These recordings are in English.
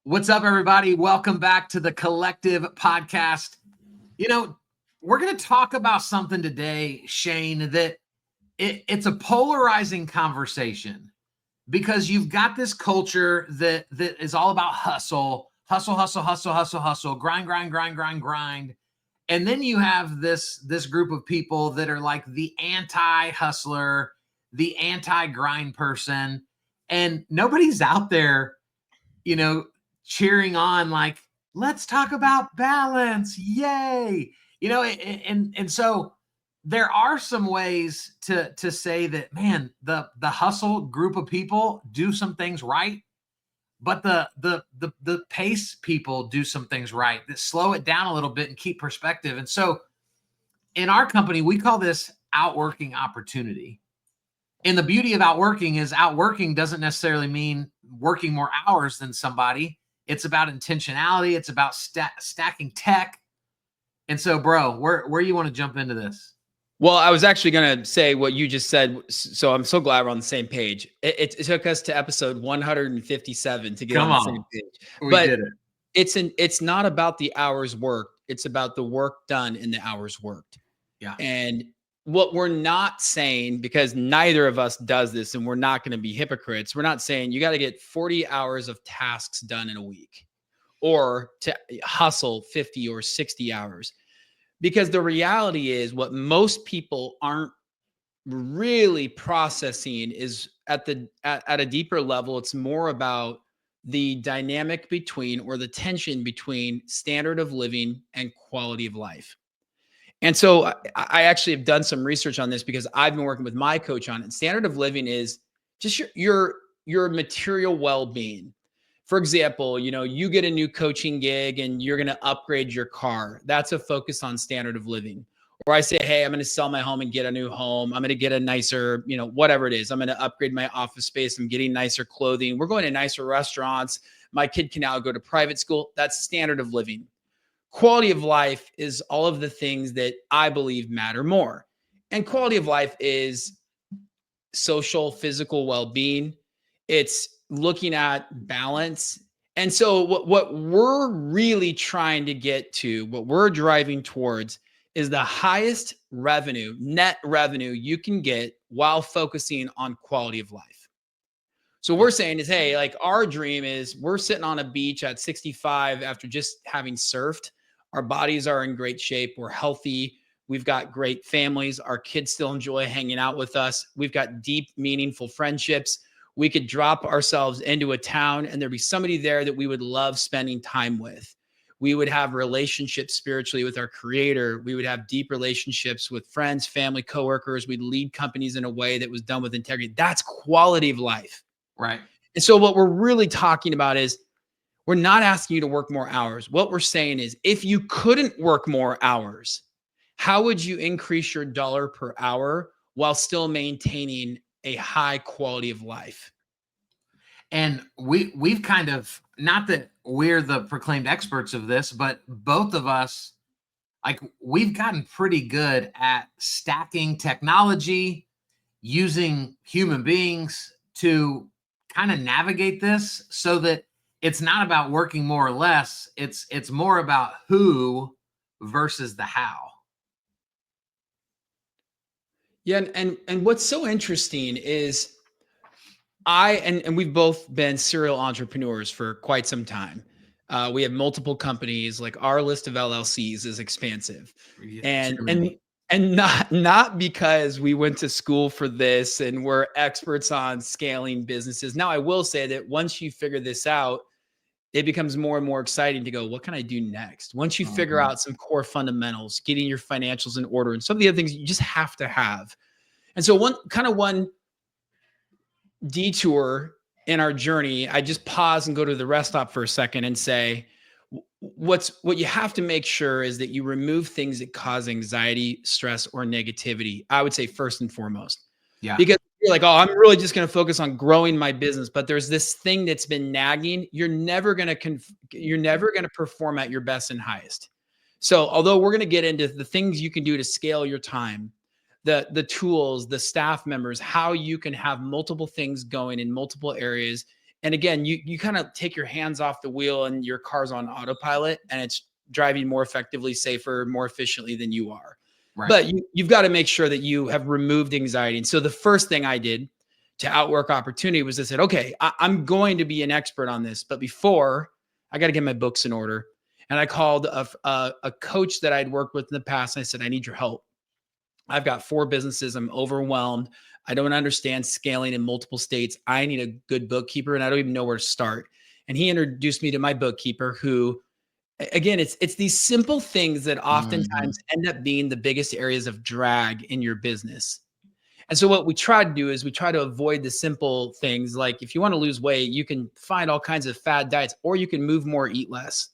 What's up, everybody? Welcome back to the Collective Podcast. We're going to talk about something today, Shane, that it's a polarizing conversation because you've got this culture that is all about hustle, grind, grind, grind, grind, grind. And then you have this group of people that are like the anti-hustler, the anti-grind person, and nobody's out there, you know, cheering on like, let's talk about balance. Yay. And so there are some ways to say that, man, the hustle group of people do some things right, but the pace people do some things right that slow it down a little bit and keep perspective. And so in our company, we call this outworking opportunity. And the beauty of outworking is outworking doesn't necessarily mean working more hours than somebody. It's about intentionality. It's about stacking tech. And so, bro, where you want to jump into this? Well, I was actually going to say what you just said. So I'm so glad we're on the same page. It took us to episode 157 to get on the same page. We did it. It's not about the hours worked. It's about the work done in the hours worked. Yeah. And what we're not saying, because neither of us does this and we're not going to be hypocrites, we're not saying you got to get 40 hours of tasks done in a week or to hustle 50 or 60 hours. Because the reality is what most people aren't really processing is at a deeper level, it's more about the dynamic between or the tension between standard of living and quality of life. And so I actually have done some research on this because I've been working with my coach on it. Standard of living is just your material well-being. For example, you get a new coaching gig and you're going to upgrade your car. That's a focus on standard of living. Or I say, hey, I'm going to sell my home and get a new home. I'm going to get a nicer, whatever it is. I'm going to upgrade my office space. I'm getting nicer clothing. We're going to nicer restaurants. My kid can now go to private school. That's standard of living. Quality of life is all of the things that I believe matter more. And quality of life is social, physical well-being. It's looking at balance. And so what we're really trying to get to, what we're driving towards is the highest revenue, net revenue you can get while focusing on quality of life. So we're saying is, hey, like our dream is we're sitting on a beach at 65 after just having surfed. Our bodies are in great shape. We're healthy. We've got great families. Our kids still enjoy hanging out with us. We've got deep, meaningful friendships. We could drop ourselves into a town and there'd be somebody there that we would love spending time with. We would have relationships spiritually with our creator. We would have deep relationships with friends, family, coworkers. We'd lead companies in a way that was done with integrity. That's quality of life. Right. And so what we're really talking about is we're not asking you to work more hours. What we're saying is if you couldn't work more hours, how would you increase your dollar per hour while still maintaining a high quality of life? And we've kind of, not that we're the proclaimed experts of this, but both of us, like, we've gotten pretty good at stacking technology, using human beings to kind of navigate this so that it's not about working more or less. It's more about who versus the how. Yeah, and what's so interesting is and we've both been serial entrepreneurs for quite some time. We have multiple companies. Like our list of LLCs is expansive, and not because we went to school for this and we're experts on scaling businesses. Now, I will say that once you figure this out, it becomes more and more exciting to go, what can I do next? Once you figure out some core fundamentals, getting your financials in order, and some of the other things you just have to have. And so one detour in our journey, I just pause and go to the rest stop for a second and say, what you have to make sure is that you remove things that cause anxiety, stress, or negativity. I would say first and foremost. Yeah. Because you're like, oh, I'm really just going to focus on growing my business, but there's this thing that's been nagging. You're never going to perform at your best and highest. So although we're going to get into the things you can do to scale your time, the tools, the staff members, how you can have multiple things going in multiple areas And again, you kind of take your hands off the wheel and your car's on autopilot and it's driving more effectively, safer, more efficiently than you are. Right. But you've got to make sure that you have removed anxiety. And so the first thing I did to outwork opportunity was I said, okay, I'm going to be an expert on this. But before, I got to get my books in order. And I called a coach that I'd worked with in the past. And I said, I need your help. I've got 4 businesses. I'm overwhelmed. I don't understand scaling in multiple states. I need a good bookkeeper and I don't even know where to start. And he introduced me to my bookkeeper who, again, it's these simple things that oftentimes end up being the biggest areas of drag in your business. And so what we try to do is we try to avoid the simple things. Like if you want to lose weight, you can find all kinds of fad diets, or you can move more, eat less.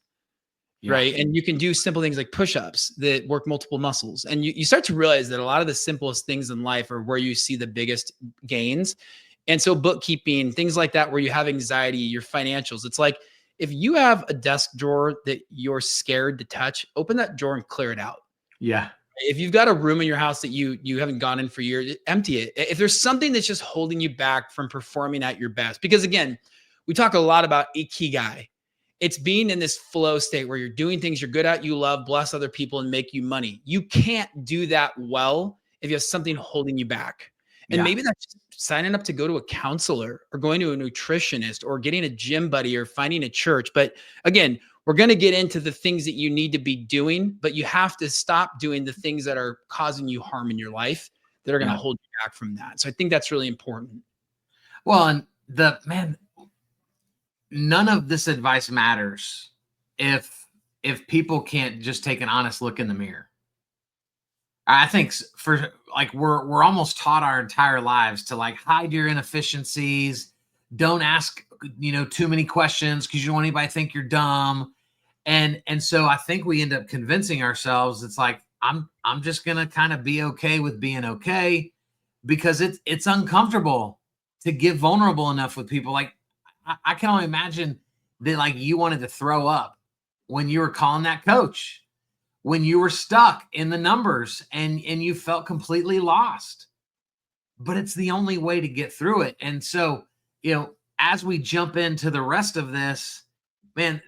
Yeah. Right. And you can do simple things like push-ups that work multiple muscles. And you start to realize that a lot of the simplest things in life are where you see the biggest gains. And so bookkeeping, things like that, where you have anxiety, your financials, it's like if you have a desk drawer that you're scared to touch, open that drawer and clear it out. Yeah. If you've got a room in your house that you haven't gone in for years, empty it. If there's something that's just holding you back from performing at your best, because again, we talk a lot about ikigai. It's being in this flow state where you're doing things you're good at, you love, bless other people, and make you money. You can't do that well if you have something holding you back. And maybe that's just signing up to go to a counselor or going to a nutritionist or getting a gym buddy or finding a church. But again, we're going to get into the things that you need to be doing, but you have to stop doing the things that are causing you harm in your life that are going to hold you back from that. So I think that's really important. Well, and none of this advice matters if people can't just take an honest look in the mirror. I think for like we're almost taught our entire lives to like hide your inefficiencies, don't ask too many questions because you don't want anybody to think you're dumb, and so I think we end up convincing ourselves it's like I'm just gonna kind of be okay with being okay because it's uncomfortable to get vulnerable enough with people. Like I can only imagine that like you wanted to throw up when you were calling that coach, when you were stuck in the numbers and you felt completely lost. But it's the only way to get through it. And so, as we jump into the rest of this, man,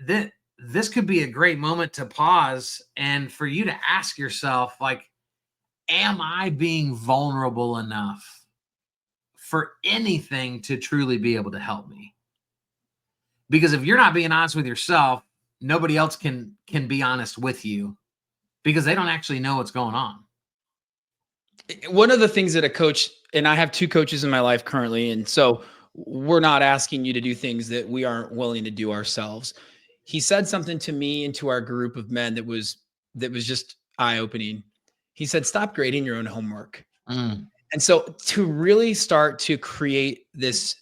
this could be a great moment to pause and for you to ask yourself, like, am I being vulnerable enough for anything to truly be able to help me? Because if you're not being honest with yourself, nobody else can be honest with you because they don't actually know what's going on. One of the things that a coach, and I have 2 coaches in my life currently, and so we're not asking you to do things that we aren't willing to do ourselves. He said something to me and to our group of men that was just eye-opening. He said, stop grading your own homework. And so to really start to create this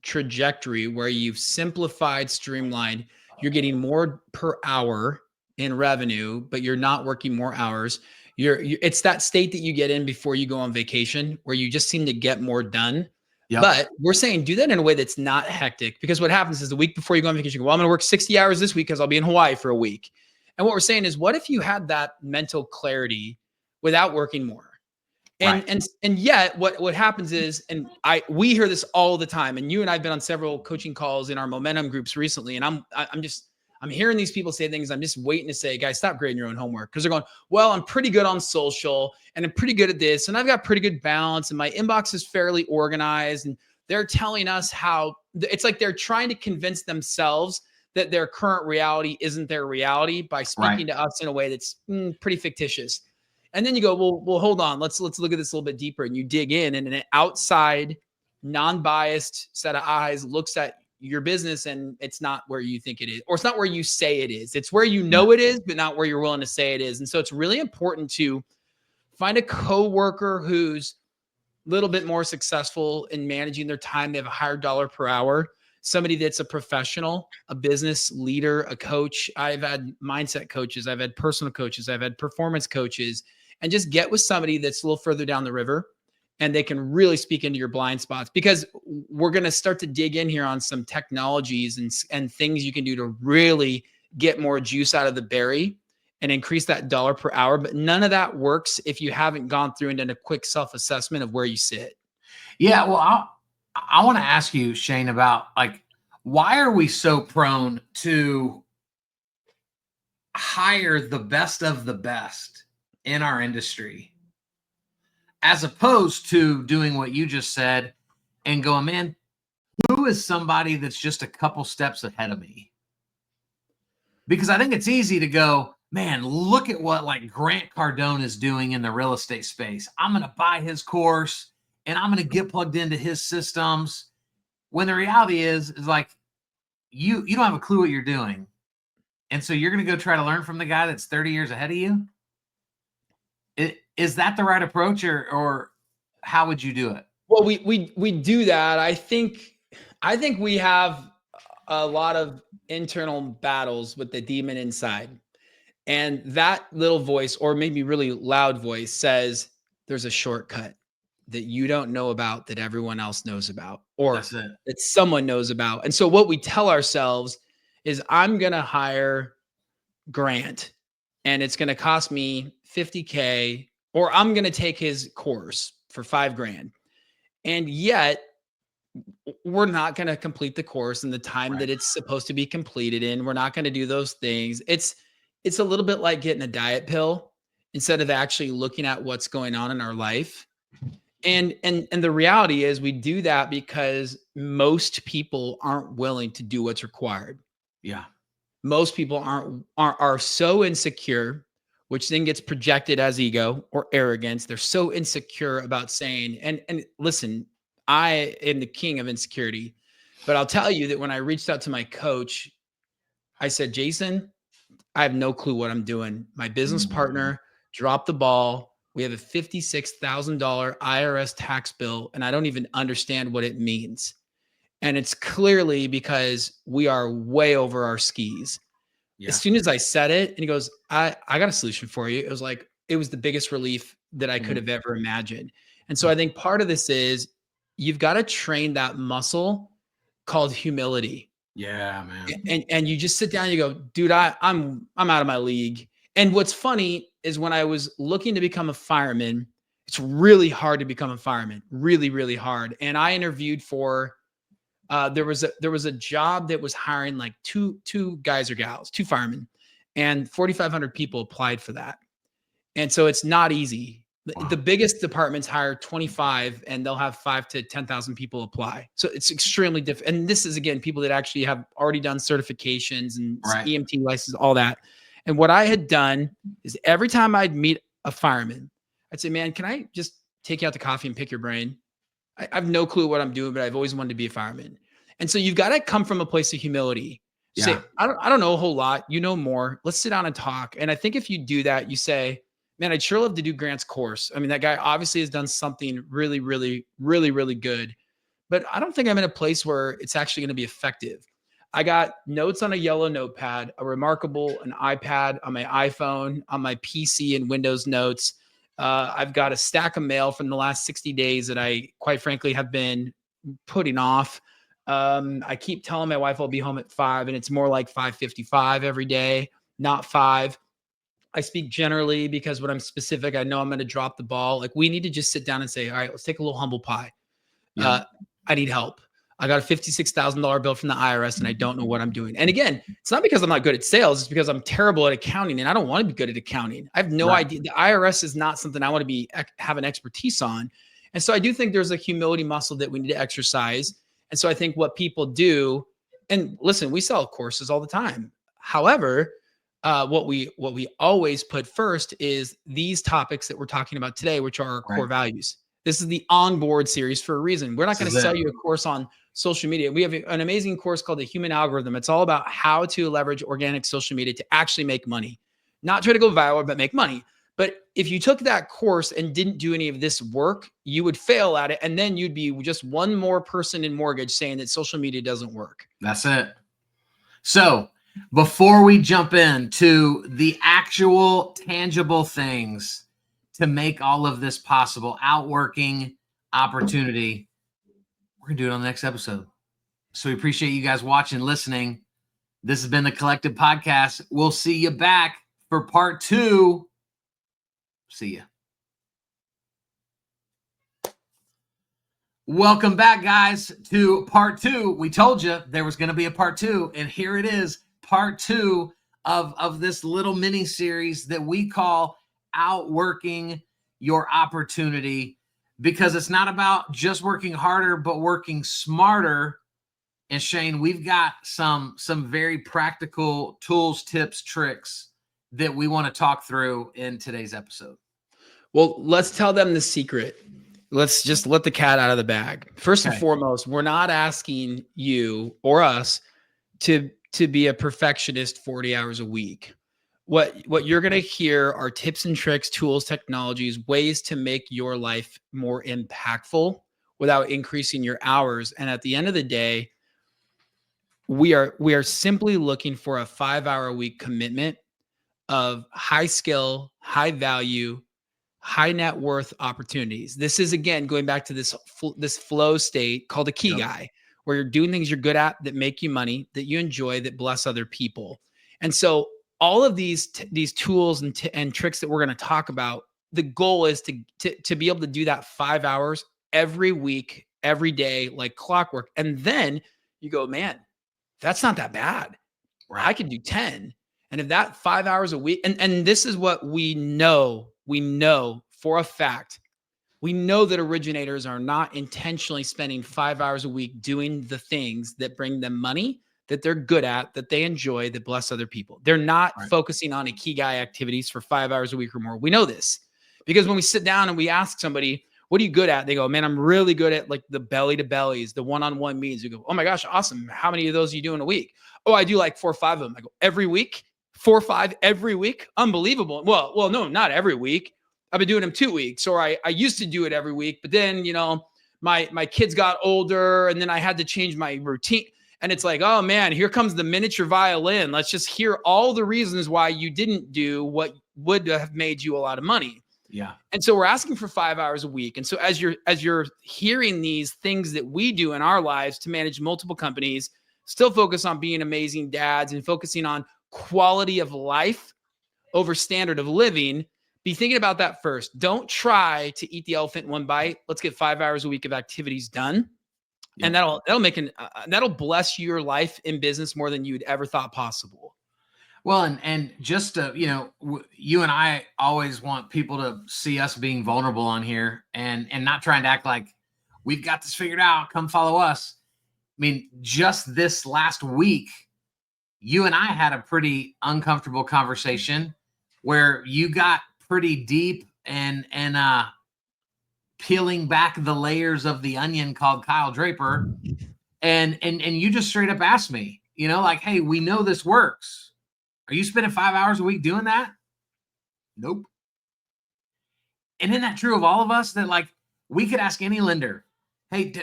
trajectory where you've simplified, streamlined, you're getting more per hour in revenue, but you're not working more hours. It's that state that you get in before you go on vacation where you just seem to get more done. Yep. But we're saying do that in a way that's not hectic, because what happens is the week before you go on vacation, you go, well, I'm going to work 60 hours this week because I'll be in Hawaii for a week. And what we're saying is, what if you had that mental clarity without working more? And yet what happens is, and we hear this all the time, and you and I've been on several coaching calls in our momentum groups recently, and I'm hearing these people say things. I'm just waiting to say, guys, stop grading your own homework, because they're going, well, I'm pretty good on social and I'm pretty good at this, and I've got pretty good balance and my inbox is fairly organized, and they're telling us how it's like they're trying to convince themselves that their current reality isn't their reality by speaking to us in a way that's pretty fictitious. And then you go, well, hold on. Let's look at this a little bit deeper. And you dig in, and an outside, non-biased set of eyes looks at your business, and it's not where you think it is, or it's not where you say it is. It's where you know it is, but not where you're willing to say it is. And so it's really important to find a coworker who's a little bit more successful in managing their time. They have a higher dollar per hour. Somebody that's a professional, a business leader, a coach. I've had mindset coaches. I've had personal coaches. I've had performance coaches. And just get with somebody that's a little further down the river, and they can really speak into your blind spots, because we're going to start to dig in here on some technologies and things you can do to really get more juice out of the berry and increase that dollar per hour. But none of that works if you haven't gone through and done a quick self-assessment of where you sit. Yeah. Well, I want to ask you, Shane, about like why are we so prone to hire the best of the best in our industry, as opposed to doing what you just said and going, man, who is somebody that's just a couple steps ahead of me? Because I think it's easy to go, man, look at what like Grant Cardone is doing in the real estate space. I'm going to buy his course and I'm going to get plugged into his systems. When the reality is like, you don't have a clue what you're doing. And so you're going to go try to learn from the guy that's 30 years ahead of you. Is that the right approach, or how would you do it? Well, we do that. I think we have a lot of internal battles with the demon inside. And that little voice, or maybe really loud voice, says there's a shortcut that you don't know about that everyone else knows about, or that someone knows about. And so what we tell ourselves is, I'm going to hire Grant and it's going to cost me $50K, or I'm going to take his course for $5,000. And yet we're not going to complete the course in the time that it's supposed to be completed in. We're not going to do those things. It's a little bit like getting a diet pill instead of actually looking at what's going on in our life. And the reality is, we do that because most people aren't willing to do what's required. Yeah. Most people are so insecure, which then gets projected as ego or arrogance. They're so insecure about saying, and listen, I am the king of insecurity, but I'll tell you that when I reached out to my coach, I said, Jason, I have no clue what I'm doing. My business partner dropped the ball. We have a $56,000 IRS tax bill, and I don't even understand what it means. And it's clearly because we are way over our skis. Yeah. As soon as I said it, and he goes, I got a solution for you. It was like, it was the biggest relief that I could have ever imagined. And so I think part of this is, you've got to train that muscle called humility. Yeah, man. And you just sit down and you go, dude, I'm out of my league. And what's funny is, when I was looking to become a fireman, it's really hard to become a fireman, really, really hard. And I interviewed for, there was a job that was hiring like two guys or gals, two firemen, and 4,500 people applied for that. And so it's not easy. Wow. The biggest departments hire 25 and they'll have 5,000 to 10,000 people apply. So it's extremely difficult. And this is, again, people that actually have already done certifications and EMT license, all that. And what I had done is, every time I'd meet a fireman, I'd say, man, can I just take you out to coffee and pick your brain? I have no clue what I'm doing, but I've always wanted to be a fireman. And so you've got to come from a place of humility. Yeah. Say, I don't know a whole lot. You know more. Let's sit down and talk. And I think if you do that, you say, man, I'd sure love to do Grant's course. I mean, that guy obviously has done something really, really, really, really good, but I don't think I'm in a place where it's actually going to be effective. I got notes on a yellow notepad, a Remarkable, an iPad, on my iPhone, on my PC, and Windows Notes. I've got a stack of mail from the last 60 days that I, quite frankly, have been putting off. I keep telling my wife I'll be home at 5, and it's more like 5:55 every day, not 5. I speak generally because when I'm specific, I know I'm going to drop the ball. Like, we need to just sit down and say, all right, let's take a little humble pie. Yeah. I need help. I got a $56,000 bill from the IRS and I don't know what I'm doing. And again, it's not because I'm not good at sales. It's because I'm terrible at accounting and I don't want to be good at accounting. I have no idea. The IRS is not something I want to have an expertise on. And so I do think there's a humility muscle that we need to exercise. And so I think what people do, and listen, we sell courses all the time. However, what we always put first is these topics that we're talking about today, which are our core values. This is the onboard series for a reason. We're not going to sell you a course on social media. We have an amazing course called The Human Algorithm. It's all about how to leverage organic social media to actually make money, not try to go viral, but make money. But if you took that course and didn't do any of this work, you would fail at it. And then you'd be just one more person in mortgage saying that social media doesn't work. That's it. So before we jump into the actual tangible things to make all of this possible, outworking opportunity, we're going to do it on the next episode. So we appreciate you guys watching, listening. This has been the Collective Podcast. We'll see you back for part 2. See ya. Welcome back, guys, to part two. We told you there was going to be a part two, and here it is, part two of this little mini series that we call Outworking Your Opportunity, because it's not about just working harder, but working smarter. And Shane, we've got some very practical tools, tips, tricks that we want to talk through in today's episode. Well, let's tell them the secret. Let's just let the cat out of the bag. First and Okay. foremost, we're not asking you or us to be a perfectionist 40 hours a week. What you're going to hear are tips and tricks, tools, technologies, ways to make your life more impactful without increasing your hours. And at the end of the day, we are simply looking for a 5-hour a week commitment of high skill, high value, high net worth opportunities. This is, again, going back to this flow state called a key guy, where you're doing things you're good at that make you money, that you enjoy, that bless other people. And so all of these tools and tricks that we're going to talk about, the goal is to be able to do that 5 hours every week, every day, like clockwork. And then you go, man, that's not that bad. Right. I could do 10. And if that 5 hours a week, and this is what we know for a fact, we know that originators are not intentionally spending 5 hours a week doing the things that bring them money, that they're good at, that they enjoy, that bless other people. They're not focusing on Ikigai activities for 5 hours a week or more. We know this because when we sit down and we ask somebody, what are you good at? They go, man, I'm really good at like the belly to bellies, the one-on-one meetings. You go, oh my gosh, awesome. How many of those are you doing a week? Oh, I do like 4 or 5 of them. I go, every week? 4 or 5 every week? Unbelievable. Well, no, not every week. I've been doing them 2 weeks, or I used to do it every week, but then, my kids got older and then I had to change my routine. And it's like, oh man, here comes the miniature violin. Let's just hear all the reasons why you didn't do what would have made you a lot of money. Yeah. And so we're asking for 5 hours a week. And so as you're hearing these things that we do in our lives to manage multiple companies, still focus on being amazing dads and focusing on quality of life over standard of living, be thinking about that first. Don't try to eat the elephant in one bite. Let's get 5 hours a week of activities done. Yep. And that'll bless your life in business more than you'd ever thought possible. Well, and just to, you and I always want people to see us being vulnerable on here and not trying to act like we've got this figured out. Come follow us. I mean, just this last week, you and I had a pretty uncomfortable conversation where you got pretty deep and peeling back the layers of the onion called Kyle Draper. And you just straight up asked me, like, hey, we know this works. Are you spending 5 hours a week doing that? Nope. And isn't that true of all of us, that like we could ask any lender, hey,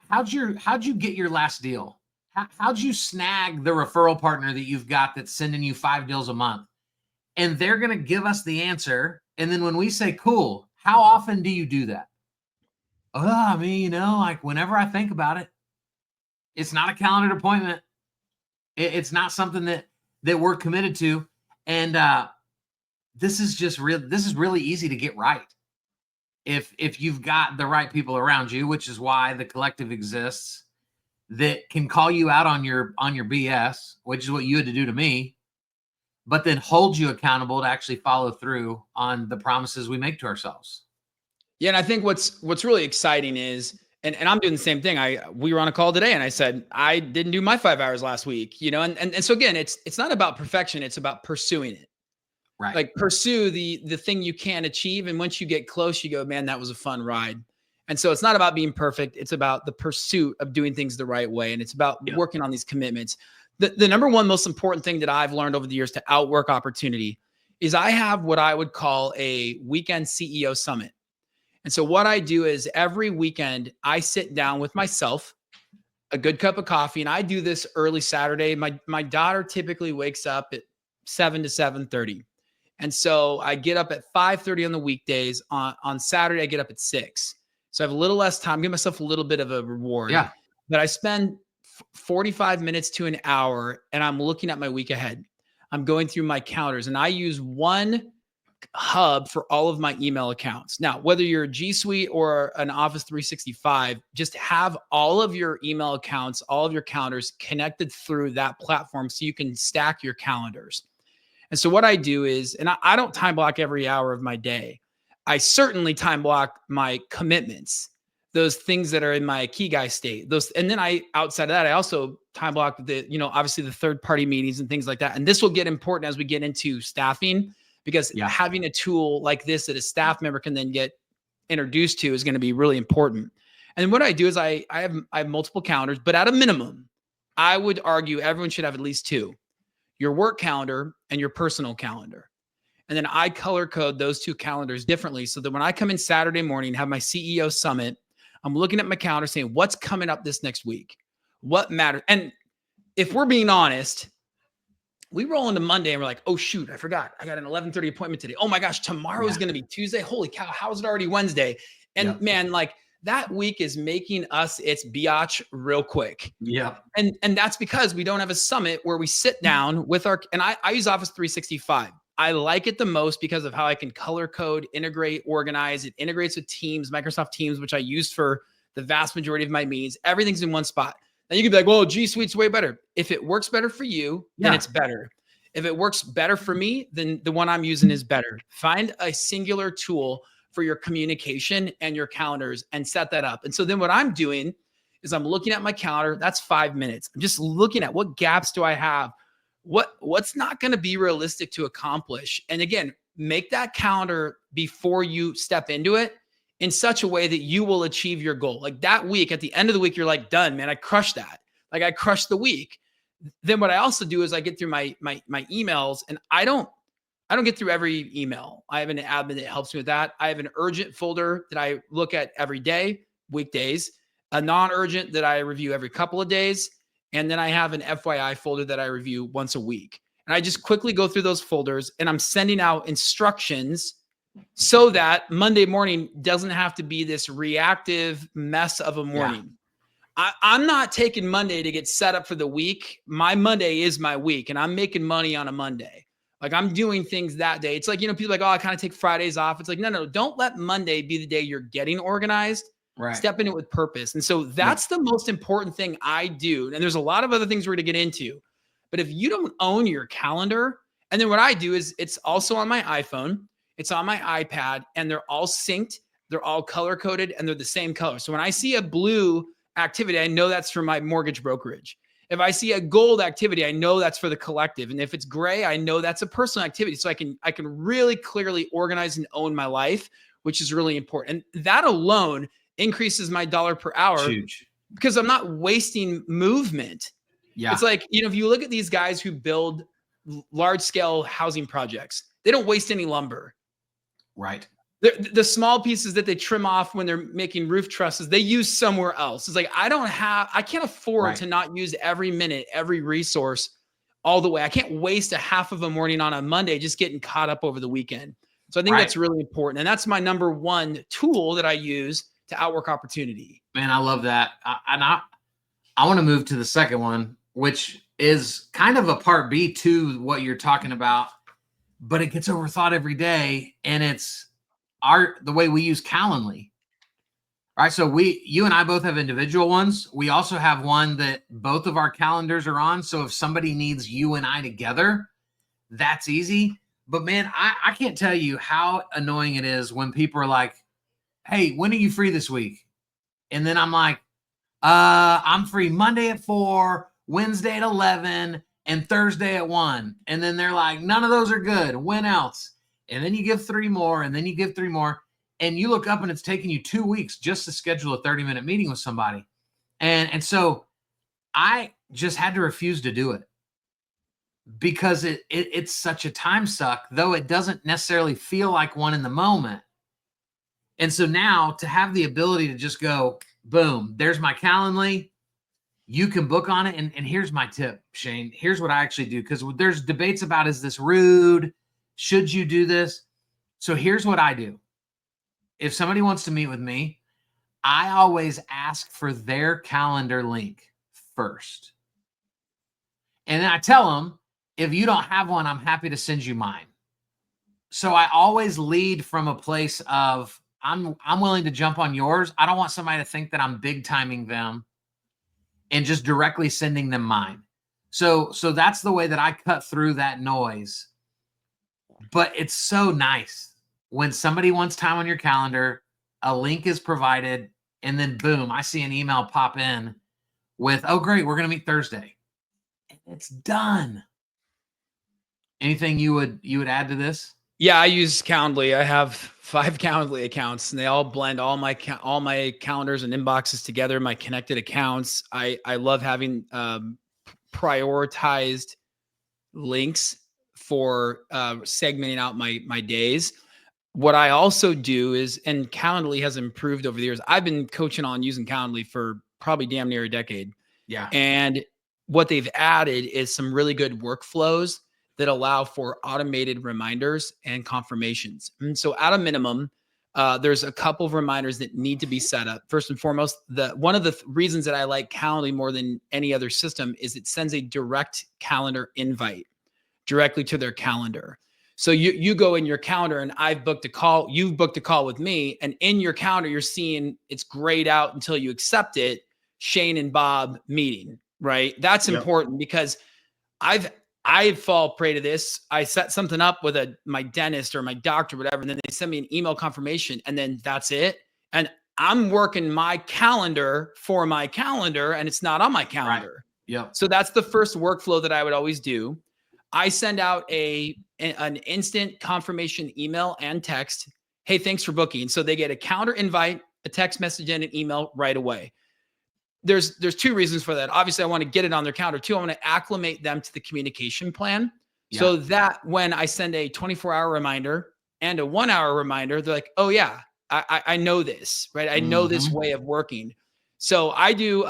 how'd you get your last deal? How'd you snag the referral partner that you've got that's sending you 5 deals a month? And they're going to give us the answer. And then when we say, cool, how often do you do that? Oh, I mean, like whenever I think about it. It's not a calendared appointment. It's not something that we're committed to. And this is really easy to get right. If you've got the right people around you, which is why the collective exists, that can call you out on your BS, which is what you had to do to me, but then hold you accountable to actually follow through on the promises we make to ourselves. Yeah. And I think what's really exciting is, and I'm doing the same thing. We were on a call today and I said, I didn't do my 5 hours last week, and so again, it's not about perfection. It's about pursuing it. Right. Like pursue the thing you can achieve. And once you get close, you go, man, that was a fun ride. And so it's not about being perfect. It's about the pursuit of doing things the right way. And it's about working on these commitments. The number one most important thing that I've learned over the years to outwork opportunity is I have what I would call a weekend CEO summit. And so what I do is every weekend I sit down with myself, a good cup of coffee, and I do this early Saturday. My daughter typically wakes up at 7 to 7:30. And so I get up at 5:30 on the weekdays. On Saturday, I get up at 6. So I have a little less time, give myself a little bit of a reward. Yeah. But I spend 45 minutes to an hour and I'm looking at my week ahead. I'm going through my calendars and I use one hub for all of my email accounts. Now, whether you're a G Suite or an Office 365, just have all of your email accounts, all of your calendars connected through that platform so you can stack your calendars. And so what I do is, and I don't time block every hour of my day. I certainly time block my commitments, those things that are in my key guy state. Those, and then outside of that, I also time block the, obviously the third party meetings and things like that. And this will get important as we get into staffing, because having a tool like this that a staff member can then get introduced to is going to be really important. And what I do is I have multiple calendars, but at a minimum, I would argue everyone should have at least two: your work calendar and your personal calendar. And then I color code those two calendars differently so that when I come in Saturday morning, have my CEO summit, I'm looking at my calendar saying, what's coming up this next week? What matters? And if we're being honest, we roll into Monday and we're like, oh shoot, I forgot. I got an 11:30 appointment today. Oh my gosh, tomorrow is going to be Tuesday. Holy cow, how is it already Wednesday? And man, like that week is making us its biatch real quick. Yeah. And that's because we don't have a summit where we sit down with and I use Office 365. I like it the most because of how I can color code, integrate, organize. It integrates with Teams, Microsoft Teams, which I use for the vast majority of my meetings. Everything's in one spot. Now you could be like, well, G Suite's way better. If it works better for you, then it's better. If it works better for me, then the one I'm using is better. Find a singular tool for your communication and your calendars and set that up. And so then what I'm doing is I'm looking at my calendar. That's 5 minutes. I'm just looking at what gaps do I have? What's not going to be realistic to accomplish? And again, make that calendar before you step into it in such a way that you will achieve your goal. Like that week, at the end of the week, you're like, done, man, I crushed that. Like I crushed the week. Then what I also do is I get through my emails, and I don't get through every email. I have an admin that helps me with that. I have an urgent folder that I look at every day, weekdays, a non-urgent that I review every couple of days. And then I have an FYI folder that I review once a week. And I just quickly go through those folders, and I'm sending out instructions so that Monday morning doesn't have to be this reactive mess of a morning. I'm not taking Monday to get set up for the week. My Monday is my week, and I'm making money on a Monday. Like I'm doing things that day. It's like, people are like, oh, I kind of take Fridays off. It's like, no, don't let Monday be the day you're getting organized. Right. Step in it with purpose. And so that's the most important thing I do. And there's a lot of other things we're going to get into. But if you don't own your calendar, and then what I do is it's also on my iPhone, it's on my iPad, and they're all synced, they're all color coded, and they're the same color. So when I see a blue activity, I know that's for my mortgage brokerage. If I see a gold activity, I know that's for the collective. And if it's gray, I know that's a personal activity. So I can really clearly organize and own my life, which is really important. And that alone increases my dollar per hour. Huge. Because I'm not wasting movement. Yeah. It's like, if you look at these guys who build large scale housing projects, they don't waste any lumber. Right. The small pieces that they trim off when they're making roof trusses, they use somewhere else. It's like, I can't afford to not use every minute, every resource all the way. I can't waste a half of a morning on a Monday just getting caught up over the weekend. So I think that's really important. And that's my number one tool that I use to outwork opportunity. Man, I love that. I want to move to the second one, which is kind of a part B to what you're talking about, but it gets overthought every day. And it's the way we use Calendly. Right. So you and I both have individual ones. We also have one that both of our calendars are on. So if somebody needs you and I together, that's easy. But man, I can't tell you how annoying it is when people are like, hey, when are you free this week? And then I'm like, I'm free Monday at 4, Wednesday at 11, and Thursday at 1. And then they're like, none of those are good. When else? And then you give 3 more, and then you give 3 more. And you look up and it's taking you 2 weeks just to schedule a 30-minute meeting with somebody. And so I just had to refuse to do it because it's such a time suck, though it doesn't necessarily feel like one in the moment. And so now to have the ability to just go, boom, there's my Calendly. You can book on it. And here's my tip, Shane. Here's what I actually do, because there's debates about, is this rude? Should you do this? So here's what I do. If somebody wants to meet with me, I always ask for their calendar link first. And then I tell them, if you don't have one, I'm happy to send you mine. So I always lead from a place of I'm willing to jump on yours. I don't want somebody to think that I'm big timing them and just directly sending them mine. So that's the way that I cut through that noise. But it's so nice when somebody wants time on your calendar, a link is provided, and then boom, I see an email pop in with, "Oh great, we're going to meet Thursday." It's done. Anything you would add to this? Yeah, I use Calendly. I have 5 Calendly accounts, and they all blend all my calendars and inboxes together. My connected accounts. I love having prioritized links for segmenting out my days. What I also do is, and Calendly has improved over the years. I've been coaching on using Calendly for probably damn near a decade. Yeah. And what they've added is some really good workflows that allow for automated reminders and confirmations. And so at a minimum, there's a couple of reminders that need to be set up. First and foremost, one of the reasons that I like Calendly more than any other system is it sends a direct calendar invite directly to their calendar. So you go in your calendar and I've booked a call, you've booked a call with me, and in your calendar, you're seeing it's grayed out until you accept it, Shane and Bob meeting, right? That's important because I fall prey to this. I set something up with my dentist or my doctor, whatever, and then they send me an email confirmation, and then that's it. And I'm working my calendar for my calendar, and it's not on my calendar. Right. Yeah. So that's the first workflow that I would always do. I send out an instant confirmation email and text. Hey, thanks for booking. So they get a calendar invite, a text message, and an email right away. There's 2 reasons for that. Obviously, I want to get it on their calendar. 2, I want to acclimate them to the communication plan so that when I send a 24-hour reminder and a 1-hour reminder, they're like, oh yeah, I know this, right? I know this way of working. So I do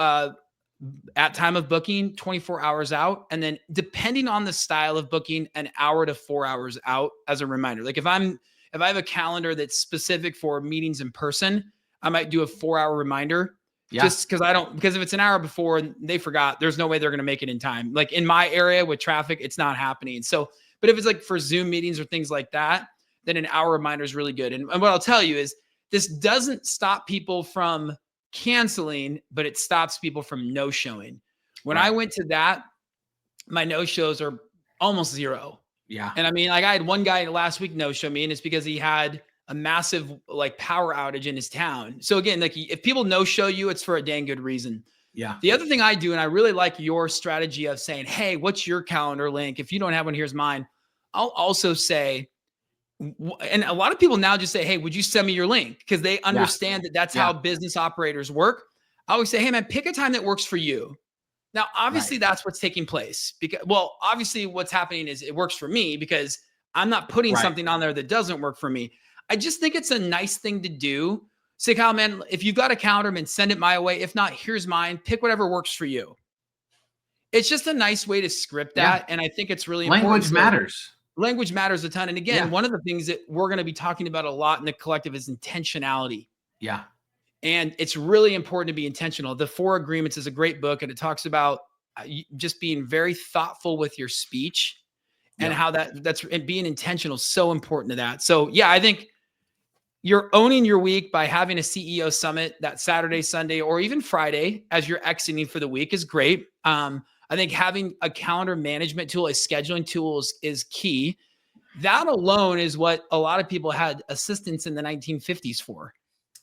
at time of booking, 24 hours out. And then depending on the style of booking, an hour to 4 hours out as a reminder. Like if I have a calendar that's specific for meetings in person, I might do a 4-hour reminder just because if it's an hour before and they forgot, there's no way they're going to make it in time. Like in my area with traffic, it's not happening. So, but if it's like for Zoom meetings or things like that, then an hour reminder is really good. And what I'll tell you is this doesn't stop people from canceling, but it stops people from no-showing. When I went to that, my no-shows are almost 0. Yeah. And I mean, like I had one guy last week no-show me, and it's because he had a massive like power outage in his town. So again, like if people no-show you, it's for a dang good reason. Yeah. The other thing I do, and I really like your strategy of saying, hey, what's your calendar link? If you don't have one, here's mine. I'll also say, and a lot of people now just say, hey, would you send me your link? Because they understand that that's how business operators work. I always say, hey man, pick a time that works for you. Now, obviously that's what's taking place because, well, obviously what's happening is it works for me because I'm not putting something on there that doesn't work for me. I just think it's a nice thing to do. Say, Kyle, man, if you've got a calendar, man, send it my way. If not, here's mine. Pick whatever works for you. It's just a nice way to script that. And I think it's really important. Language matters. Language matters a ton. And again, one of the things that we're going to be talking about a lot in the collective is intentionality. Yeah. And it's really important to be intentional. The 4 Agreements is a great book, and it talks about just being very thoughtful with your speech and how that's and being intentional is so important to that. So yeah, I think you're owning your week by having a CEO summit that Saturday, Sunday, or even Friday as you're exiting for the week is great. I think having a calendar management tool, a scheduling tool is key. That alone is what a lot of people had assistants in the 1950s for.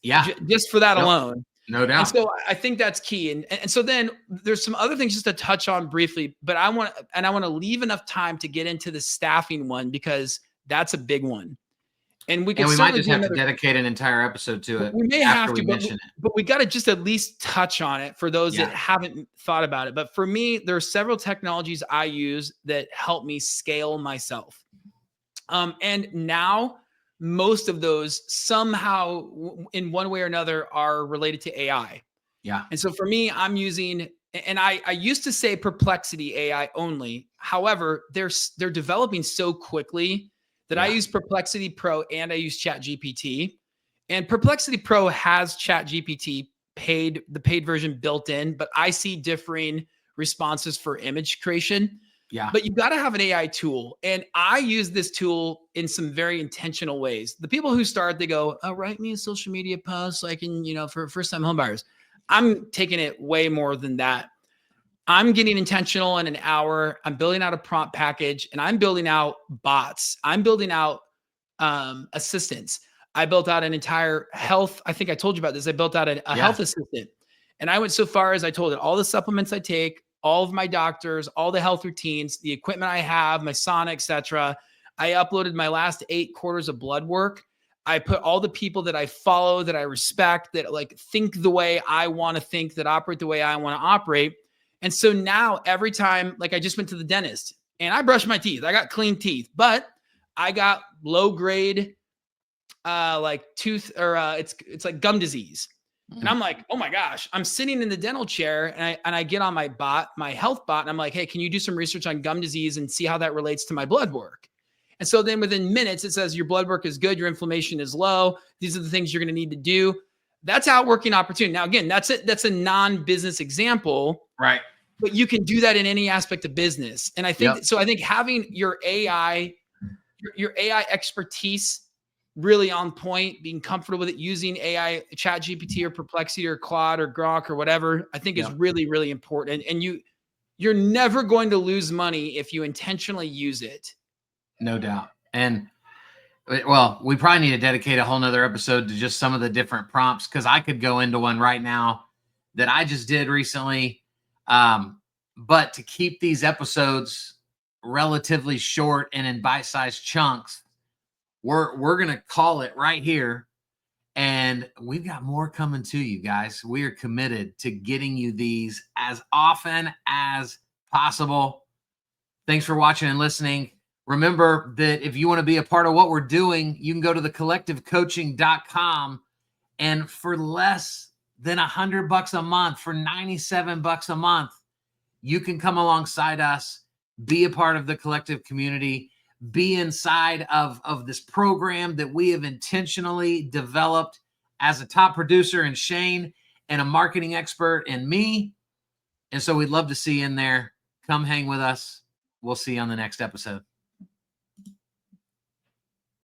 Yeah. Just for that alone. No doubt. And so I think that's key. And so then there's some other things just to touch on briefly, but I want to leave enough time to get into the staffing one because that's a big one. And we might just have to dedicate an entire episode to it. We may have to, but we got to just at least touch on it for those that haven't thought about it. But for me, there are several technologies I use that help me scale myself. And now most of those somehow in one way or another are related to AI. Yeah. And so for me, I'm using, and I used to say Perplexity AI only. However, they're developing so quickly that I use Perplexity Pro and I use ChatGPT. And Perplexity Pro has ChatGPT the paid version built in, but I see differing responses for image creation. Yeah. But you've got to have an AI tool. And I use this tool in some very intentional ways. The people who start, they go, oh, write me a social media post so I can, for first-time homebuyers. I'm taking it way more than that. I'm getting intentional in an hour. I'm building out a prompt package, and I'm building out bots. I'm building out assistants. I built out an entire health. I think I told you about this. I built out a health assistant. And I went so far as I told it all the supplements I take, all of my doctors, all the health routines, the equipment I have, my sauna, etc. I uploaded my last 8 quarters of blood work. I put all the people that I follow, that I respect, that like think the way I want to think, that operate the way I want to operate. And so now every time, like I just went to the dentist and I brushed my teeth, I got clean teeth, but I got low grade, like tooth or it's like gum disease. And I'm like, oh my gosh, I'm sitting in the dental chair and I get on my bot, my health bot. And I'm like, hey, can you do some research on gum disease and see how that relates to my blood work? And so then within minutes, it says your blood work is good. Your inflammation is low. These are the things you're going to need to do. That's outworking opportunity. Now, again, that's it. That's a non-business example, Right? But you can do that in any aspect of business. And I think, so I think having your AI expertise really on point, being comfortable with it, using AI, Chat GPT or Perplexity or Claude or Grok or whatever, I think is really, really important. And you're never going to lose money if you intentionally use it. No doubt. And well, we probably need to dedicate a whole nother episode to just some of the different prompts, because I could go into one right now that I just did recently. But to keep these episodes relatively short and in bite-sized chunks, we're gonna call it right here. And we've got more coming to you guys. We are committed to getting you these as often as possible. Thanks for watching and listening. Remember that if you want to be a part of what we're doing, you can go to thecollectivecoaching.com, and for less than $100 a month, for $97 a month, you can come alongside us, be a part of the collective community, be inside of this program that we have intentionally developed as a top producer in Shane and a marketing expert in me. And so we'd love to see you in there. Come hang with us. We'll see you on the next episode.